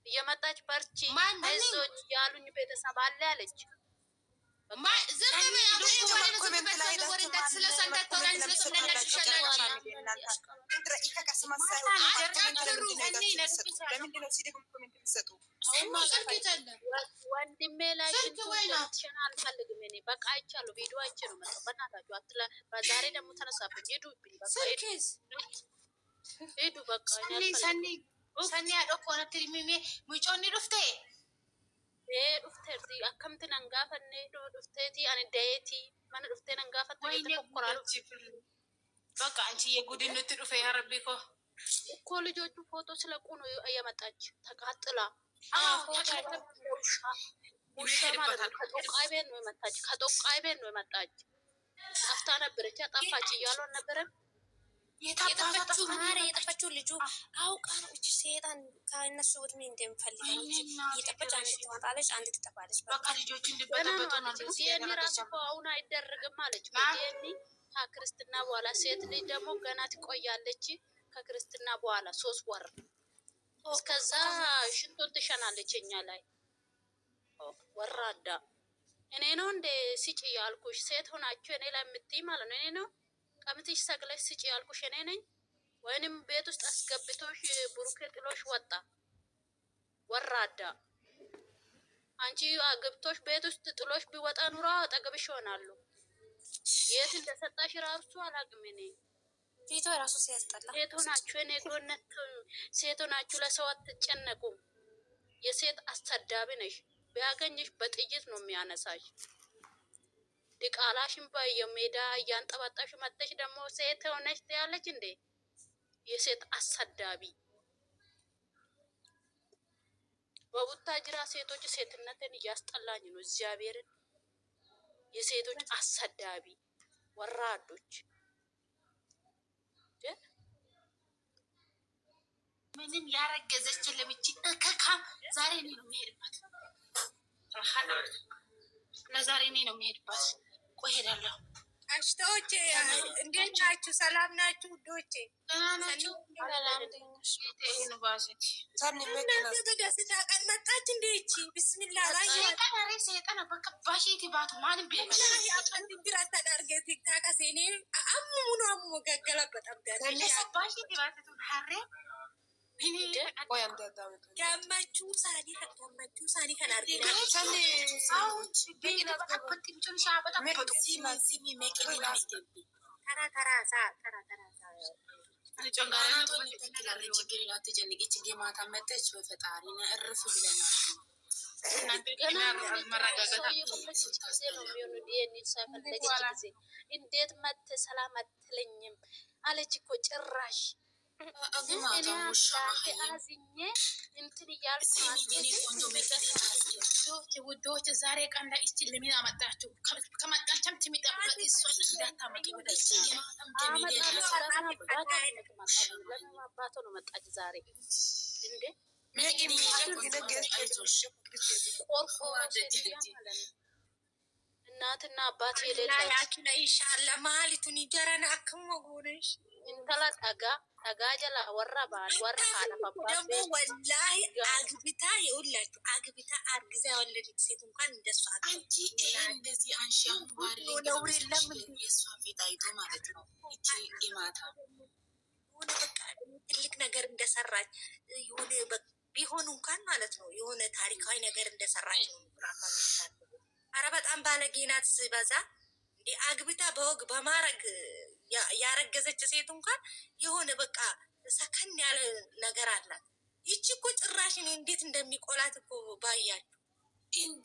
እየመጣች በርቺ አይዞች ያሉኝ ቤተሰብ አለ አለች። ወንድሜ ላይ ሽንትሽን አልፈልግም እኔ በቃ አይቻለሁ። ቪዲዮ አይቼ ነው መጣሁ። በእናታችሁ በዛሬ ደግሞ ተነሳብኝ። ሂዱብኝ በቃ ሂዱ በቃ ሰኒ ያዶኮነት ሚሜ ሙጮኒ ዱፍቴ ዱፍቴርቲ አከምትን አንጋፈኔ ዱፍቴቲ አንደየቲ ማን ዱፍቴን አንጋፈት ተቆራሉ በቃ አንቺ የጉድነት ዱፌ ያረቢኮ እኮ ልጆቹ ፎቶ ስለቁ ነው እየመጣች ተቃጥላ ውሻ ማለት ነው። ከጦቃይ ቤት ነው የመጣች። ከጦቃይ ቤት ነው የመጣች። ጠፍታ ነበረች። ጠፋች እያሉ አልነበረም የጠፋችው ልጁ አውቃ ነው። እቺ ሴጣን ከእነሱ ወጥሜ እንደምፈልግ ነው እየጠፋች አንድ ትወጣለች፣ አንድ ትጠፋለች። በቃ ልጆቹ እንድበጠበጡ ነው። ዲኤንኤ ራሱ አሁን አይደረግም አለች። ዲኤንኤ ከክርስትና በኋላ ሴት ልጅ ደግሞ ገና ትቆያለች። ከክርስትና በኋላ 3 ወር እስከዛ ሽንቶን ትሸናለች። እኛ ላይ ወራዳ እኔ ነው እንደ ስጭ ያልኩሽ ሴት ሆናችሁ እኔ ላይ የምትይ ማለት ነው። እኔ ነው ቀምትሽ ሰቅለሽ ስጭ ያልኩሽ እኔ ነኝ ወይንም ቤት ውስጥ አስገብቶሽ ብሩኬ ጥሎሽ ወጣ? ወራዳ አንቺ አግብቶሽ ቤት ውስጥ ጥሎሽ ቢወጣ ኑሮ አጠገብሽ ይሆናሉ። የት እንደሰጣሽ ራሱ አላውቅም። እኔ ፊቷ ራሱ ሲያስጠላ። ሴት ሆናችሁ እኔ ጎነት ሴት ሆናችሁ ለሰው አትጨነቁም። የሴት አስተዳቢ ነሽ። ቢያገኝሽ በጥይት ነው የሚያነሳሽ። ዲቃላሽን በየሜዳ እያንጠባጣሽ መጥተሽ ደግሞ ሴት ሆነሽ ትያለች እንዴ? የሴት አሰዳቢ በቡታጅራ ሴቶች ሴትነትን እያስጠላኝ ነው። እግዚአብሔርን የሴቶች አሰዳቢ ወራዶች ምንም ያረገዘች ለምቺ ከካም ዛሬ እኔ ነው የምሄድባት። ለዛሬ እኔ ነው የምሄድባት። ቆይ ሄዳለሁ። አሽቶቼ እንዴት ናችሁ? ሰላም ናችሁ? ውዶቼ ደህና ናችሁ? እናንተ በደስታ ቀን መጣች እንዴ? ይቺ ብስሚላ ላይ ሰይጣን በከባሽቲ ባቱ ማንም ቢራ ተዳርገት ታቀሴኔ አሙኑ አሙ ገገላ በጣም ባሽቲ ባቱ ሐሬ ገመቹ ሳኒ ከናርገ እንዴት መተ ሰላም አትለኝም አለች እኮ ጭራሽ አዝኜ እንትን ውዶች ዛሬ ቀን ላይ እስቲ ለምን አመጣችሁ? ከመጣችም ትሚጠብቀ እሷን እንዳታመቂ ወደ አባቶ ነው መጣች ዛሬ እንዴ እናትና አባት የሌላችሁ ኢንሻአላ ማሊቱን ይጀረና አከሞ ጎነሽ እንተላ ጠጋ ጀላ ወራ ባል ወራ ደግሞ ወላሂ አግብታ ይውላችሁ አግብታ አርግዛ የወለደች ሴት እንኳን እንደሷ አንቺ እንደዚህ አንሻም ባሪ ነው የሷ ፊት አይቶ ማለት ነው። እቺ ኢማታ ሆነ በቃ ትልቅ ነገር እንደሰራች የሆነ ቢሆን እንኳን ማለት ነው የሆነ ታሪካዊ ነገር እንደሰራች ነው። አረ በጣም ባለጌ ናት በዛ እንዴ አግብታ በወግ በማረግ ያረገዘች ሴት እንኳን የሆነ በቃ ሰከን ያለ ነገር አላት። ይቺ እኮ ጭራሽ እኔ እንዴት እንደሚቆላት እኮ ባያችሁ።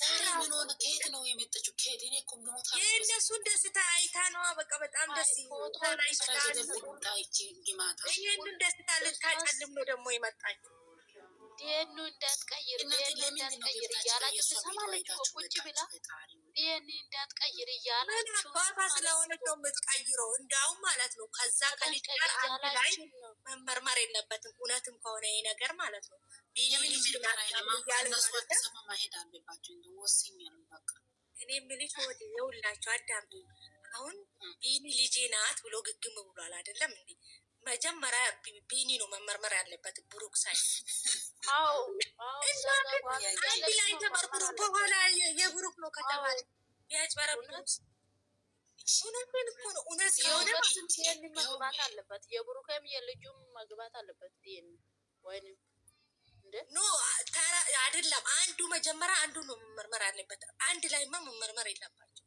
ዛሬ ምን ሆነ? ከየት ነው የመጣችው? ከየት እኔ እኮ ሞታ የእነሱን ደስታ አይታ ነዋ። በቃ በጣም ደስ ይላል። ይሄንን ደስታ ልታጨልም ነው ደግሞ የመጣችው። ዲኤኑ እንዳትቀይር ዲኤኑ እንዳትቀይር እያላችሁ ትሰማለች እኮ ቁጭ ብላ ዲኤኑ እንዳትቀይር እያላችሁ አባቷ ስለሆነች ነው የምትቀይረው። እንዳውም ማለት ነው ከዛ ከልጅ ጋር አንድ ላይ መመርመር የለበትም እውነትም ከሆነ ይሄ ነገር ማለት ነው። እኔ የምልሽ ወደ የውላችሁ አዳምጡ። አሁን ቢኒ ልጄ ናት ብሎ ግግም ብሏል አይደለም እንዴ? መጀመሪያ ቢኒ ነው መመርመር ያለበት ብሩክ ሳይ አንድ ላይ ተመርምሮ በኋላ የብሩክ ነው ከተባለ ቢያጭበረብሩት እውነት ከሆነ መግባት አለበት። የብሩክም የልጁም መግባት አለበት። ወይንም ኖ አይደለም። አንዱ መጀመሪያ አንዱ ነው መመርመር አለበት። አንድ ላይማ መመርመር የለባቸው።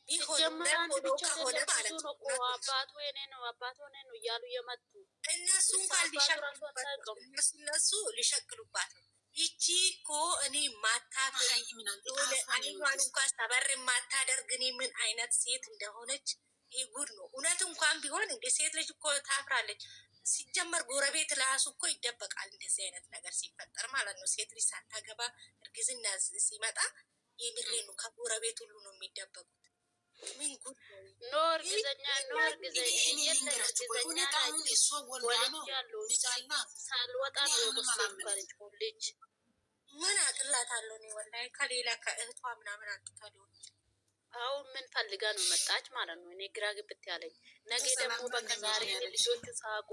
ከሆነ ማለት ነው አባቱ እኔ ነው አባቱ እኔ ነው እያሉ የመጡ እነሱ እንኳን እነሱ ሊሸክሉባት ነው። ይቺ እኮ እኔ አይኗን እንኳን ሰበር የማታደርግ እኔ ምን አይነት ሴት እንደሆነች ይህ ጉድ ነው። እውነት እንኳን ቢሆን እንደ ሴት ልጅ እኮ ታፍራለች። ሲጀመር ጎረቤት ለራሱ እኮ ይደበቃል። እንደዚህ አይነት ነገር ሲፈጠር ማለት ነው። ሴት ልጅ ሳታገባ እርግዝና ሲመጣ የምሬ ነው ከጎረቤት ሁሉ ነው የሚደበቁት። ምን ጉድ ነው! እርግዘኛ ነው እርግዘኛ ሳልወጣ ነው ልጅ ምን አቅላታለሁ እኔ ወላሂ ከሌላ ከእህቷ ምናምን አትታለሁ። አሁን ምን ፈልጋ ነው መጣች ማለት ነው። እኔ ግራ ግብት ያለኝ ነገ ደግሞ በቃ ዛሬ ልጆቹ ሳቁ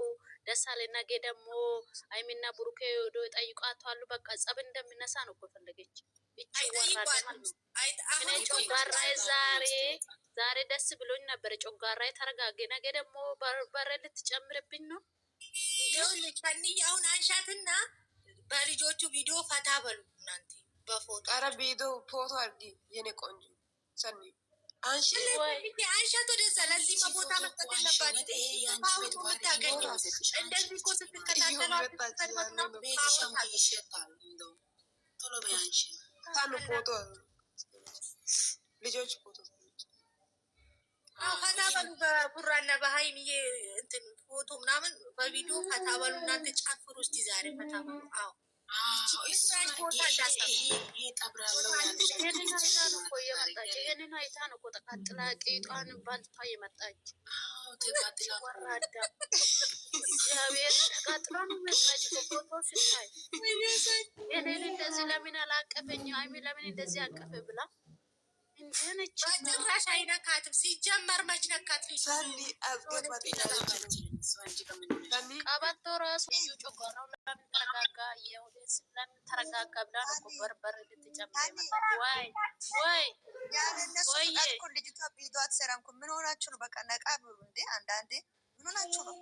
ደስ አለኝ። ነገ ደግሞ አይሚና ብሩኬ ወደ ጠይቋታሉ። በቃ ጸብ እንደሚነሳ ነው እኮ ፈለገች። እቺ ወራዳ ማለት ነው። እኔ ጮጋራዬ ዛሬ ደስ ብሎኝ ነበር። ጮጋራዬ ተረጋገ። ነገ ደግሞ በረ ልትጨምርብኝ ነው። ከንዬ አሁን አንሻትና በልጆቹ ቪዲዮ ፈታ በሉ እናንተ በፎቶ ኧረ ቪዲዮ ፎቶ አድርጊ የኔ ቆንጆ ሰኒ አንሻት ወደዛ። ለዚህ ቦታ መስጠት የለባችሁ። የምታገኘው እንደዚህ እኮ ፎቶ ልጆች ፎቶ ፈታ በሉ በቡራና በሀይሚዬ እንትን ፎቶ ምናምን በቪዲዮ ፈታ በሉ እናንተ ጨፍሩ እስኪ ዛሬ ፈታ በሉ። አዎ ይህንን አይታ ነው እኮ ተቃጥላ ቂጧን ባልቷ የመጣች ወራዳ እግዚአብሔር ተቃጥላ ነው መጣች። ፎቶ ስታይ እኔን እንደዚህ ለምን አላቀፈኝ አይሚ ለምን እንደዚህ አቀፈ ብላ እንደነች ጭራሽ አይነካትም። ሲጀመር መች ነካት? ቀበቶ ራሱ ጮጋራው ለምን ተረጋጋ? የሁዴስ ለምን ተረጋጋ ብላ ነው በርበር ልትጨምር ይመጣል። ወይ ልጅቷ ቪዲዮ አትሰራም እኮ ምን ሆናችሁ ነው? በቃ ነቃ ብሉ እንዴ! አንዳንዴ ምን ሆናችሁ ነው?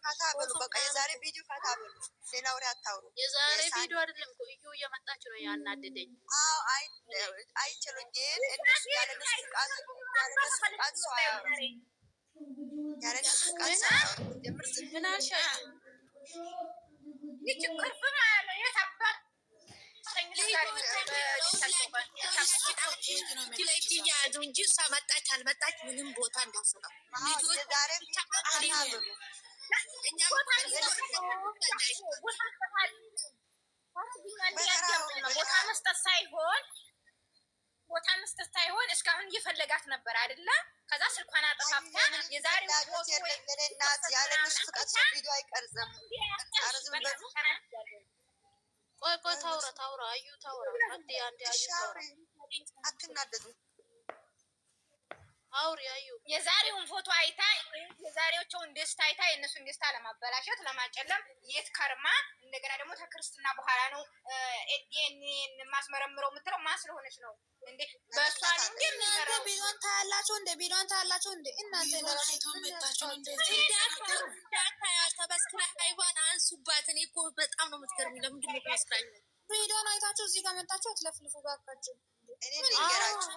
ፈታ በሉ በቃ የዛሬ ቪዲዮ ፈታ በሉ። ሌላ ወሬ አታውሩ። የዛሬ ቪዲዮ አይደለም እኮ እዩ እየመጣች ነው ያናደደኝ። አዎ አይችሉም ግን እነሱ ያለነሱ ፍቃድ ሰው አያወሩም። ያለነሱ ፍቃድ ሰው አያወሩም። ምን አልሻችሁ? ያዙ እንጂ እሷ መጣች አልመጣች ምንም ቦታ እንዳሰራ ቦታ መስጠት ሳይሆን እስካሁን እየፈለጋት ነበር አይደለ? ከዛ ስልኳን አጠፋፍታ የዛሬ ያለነሱ ፍቃድ ሰው ቪዲዮ አይቀርጽም። ቆይ ታውራ አዩ ታውራ አንዴ አትናደዱ። አውሪ አዩ የዛሬውን ፎቶ አይታ የዛሬዎቹን ደስታ አይታ የእነሱን ደስታ ለማበላሸት ለማጨለም የት ከርማ እንደገና ደግሞ ከክርስትና በኋላ ነው ኤዲኤን ማስመረምረው የምትለው ማን ስለሆነች ነው እንዴ? በእሷ ቢሎን ታያላችሁ እንደ ቢሎን ታያላችሁ እንደ እናንተ ተበስክራይባን አንሱባት። እኔ እኮ በጣም ነው የምትገርሚ። ለምንድን ነው ተበስክራይብ ቪዲዮን አይታችሁ እዚህ ጋር መጣችሁ አትለፍልፉ ባካችሁ። እኔ ልንገራችሁ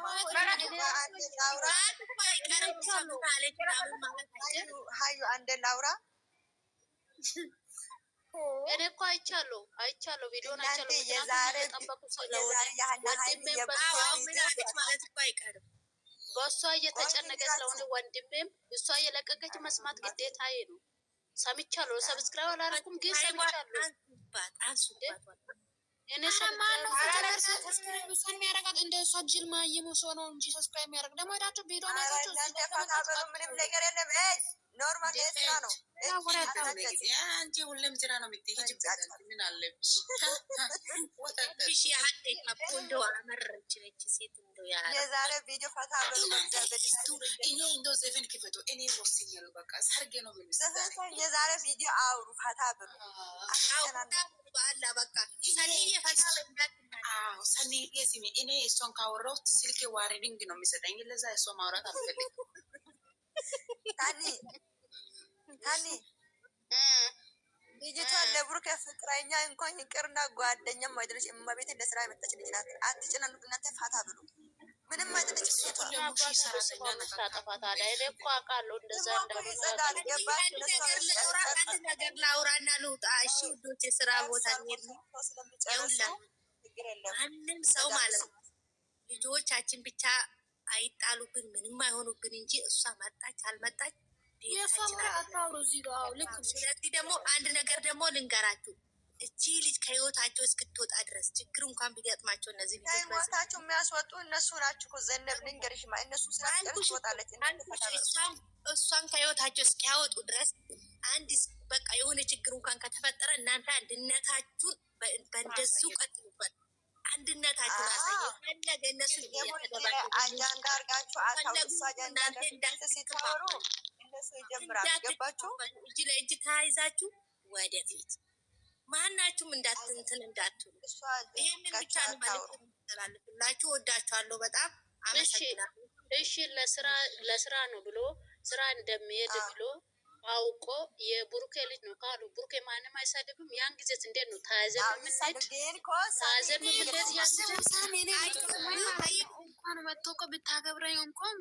ሀዩ አንድ ላውራ። እኔ እኮ አይቻለሁ ቪዲዮን አይቻለሁ። የዛሬ በእሷ እየተጨነቀ ስለሆነ ወንድሜም እሷ እየለቀቀች መስማት ግዴታዬ ነው። ሰምቻለሁ። ሰብስክራይብ አላደረኩም ግን ሰምቻለሁ። እኔ ሰብስክራይብ የሚያደርጋት እንደ እሷ ጅል ማየሙ ሰው ነው እንጂ ሰብስክራይብ የሚያደርግ ደግሞ ሄዳችሁ ቪዲዮ ናቸው። ምንም ነገር የለም። ኖርማል ስራ ነው። አንቺ ሁሌም ስራ ነው የምትሄጂ። ምን አለብሽ? የዛሬ ቪዲዮ ፈታ ብሎ እኔ እንደው ዘፈን ክፈቱ። እኔ ወስኛለሁ። በቃ ሰርጌ ነው የምንሰራው። የዛሬ ቪዲዮ አውሩ ፈታ ብሎ ሰኒዬ ስሚ፣ እኔ እሷን ካወራሁት ስልኬ ዋርኒንግ ነው የሚሰጠኝ። ለዛ እሷ ማውራት አልፈልግም። ታኒ ልጅቷን ለብሩክ ፍቅረኛ እንኳን ይቅርና ጓደኛም አይደለች። እመቤት ለስራ የመጣች ልጅ ናት። አትጨናንቁ እናንተ ፋታ ብሎ ምንም አይደለች። ታጠፋ ታዲያ እኔ እኮ አውቃለሁ እንደዛ ይጸዳል። ገባች አንድ ነገር ላውራና ልውጣ። እሺ ውዶች፣ የስራ ቦታ ማንም ሰው ማለት ነው ልጆቻችን ብቻ አይጣሉብን ምንም አይሆኑብን እንጂ እሷ መጣች አልመጣች ስለዚህ ደግሞ አንድ ነገር ደግሞ ልንገራችሁ፣ እቺ ልጅ ከህይወታቸው እስክትወጣ ድረስ ችግር እንኳን ቢገጥማቸው እነዚህ ልጆች ከህይወታቸው የሚያስወጡ እነሱ ናቸው እኮ። ዘነብ ልንገርሽማ እነሱ ስላወጣለች እሷን ከህይወታቸው እስኪያወጡ ድረስ አንድ በቃ የሆነ ችግር እንኳን ከተፈጠረ እናንተ አንድነታችሁን በእንደዙ ቀጥሉበት። አንድነታችሁን አሳየ። ፈለገ እነሱ አጃንዳ አርጋችሁ አሳውሱ። አጃንዳ ሲታወሩ እነሱ ይጀምራሉ። ገባችሁ? እጅ ለእጅ ተያይዛችሁ ወደፊት ማናችሁም እንዳትንትን እንዳትሉ። ይህንን ብቻ ማለት ተላልፍላችሁ። ወዳችኋለሁ በጣም አመሰግናለሁ። እሺ ለስራ ነው ብሎ ስራ እንደሚሄድ ብሎ አውቆ የቡሩኬ ልጅ ነው ካሉ ቡሩኬ ማንም አይሳደብም። ያን ጊዜ እንዴት ነው ታዘን ምንሄድ ያን ጊዜ እንኳን መጥቶ እኮ ብታገብረኝ እንኳን